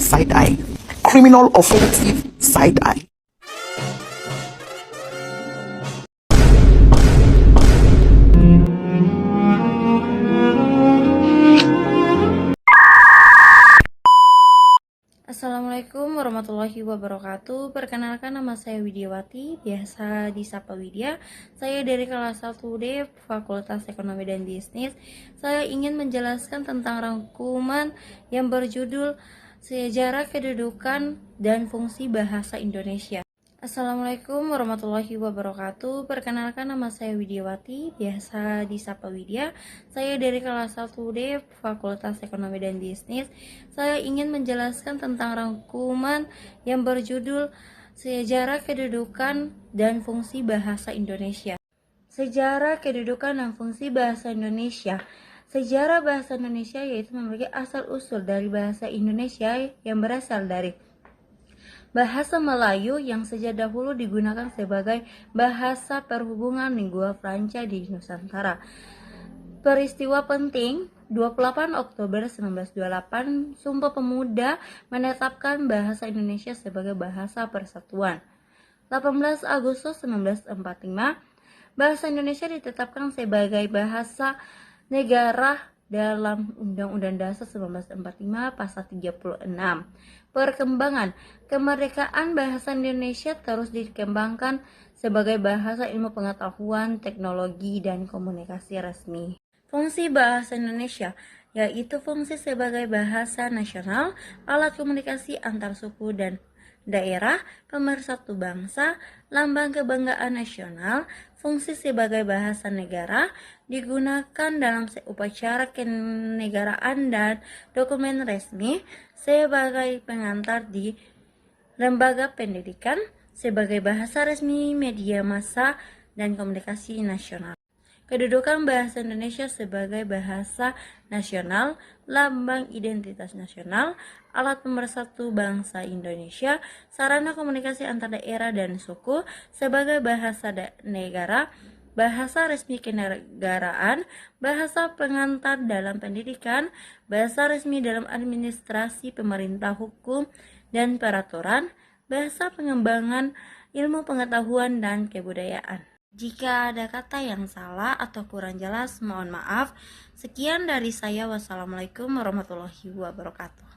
side eye. Criminal offensive side eye. Assalamualaikum warahmatullahi wabarakatuh. Perkenalkan, nama saya Widiawati, biasa disapa Widya. Saya dari kelas 1D Fakultas Ekonomi dan Bisnis. Saya ingin menjelaskan tentang rangkuman yang berjudul Sejarah Kedudukan dan Fungsi Bahasa Indonesia. Assalamualaikum warahmatullahi wabarakatuh. Perkenalkan, nama saya Widiawati, biasa disapa Widya. Saya dari kelas 1D Fakultas Ekonomi dan Bisnis. Saya ingin menjelaskan tentang rangkuman yang berjudul Sejarah Kedudukan dan Fungsi Bahasa Indonesia. Sejarah kedudukan dan fungsi bahasa Indonesia. Sejarah bahasa Indonesia yaitu memiliki asal-usul dari bahasa Indonesia yang berasal dari bahasa Melayu yang sejak dahulu digunakan sebagai bahasa perhubungan lingua franca di Nusantara. Peristiwa penting 28 Oktober 1928, Sumpah Pemuda menetapkan bahasa Indonesia sebagai bahasa persatuan. 18 Agustus 1945, bahasa Indonesia ditetapkan sebagai bahasa negara dalam Undang-Undang Dasar 1945 Pasal 36. Perkembangan kemerdekaan bahasa Indonesia terus dikembangkan sebagai bahasa ilmu pengetahuan, teknologi, dan komunikasi resmi. Fungsi bahasa Indonesia yaitu fungsi sebagai bahasa nasional, alat komunikasi antar suku dan daerah, pemersatu bangsa, lambang kebanggaan nasional, fungsi sebagai bahasa negara, digunakan dalam upacara kenegaraan dan dokumen resmi, sebagai pengantar di lembaga pendidikan, sebagai bahasa resmi media massa dan komunikasi nasional. Kedudukan bahasa Indonesia sebagai bahasa nasional, lambang identitas nasional, alat pemersatu bangsa Indonesia, sarana komunikasi antar daerah dan suku, sebagai bahasa negara, bahasa resmi kenegaraan, bahasa pengantar dalam pendidikan, bahasa resmi dalam administrasi pemerintah hukum dan peraturan, bahasa pengembangan ilmu pengetahuan dan kebudayaan. Jika ada kata yang salah atau kurang jelas, mohon maaf. Sekian dari saya. Wassalamualaikum warahmatullahi wabarakatuh.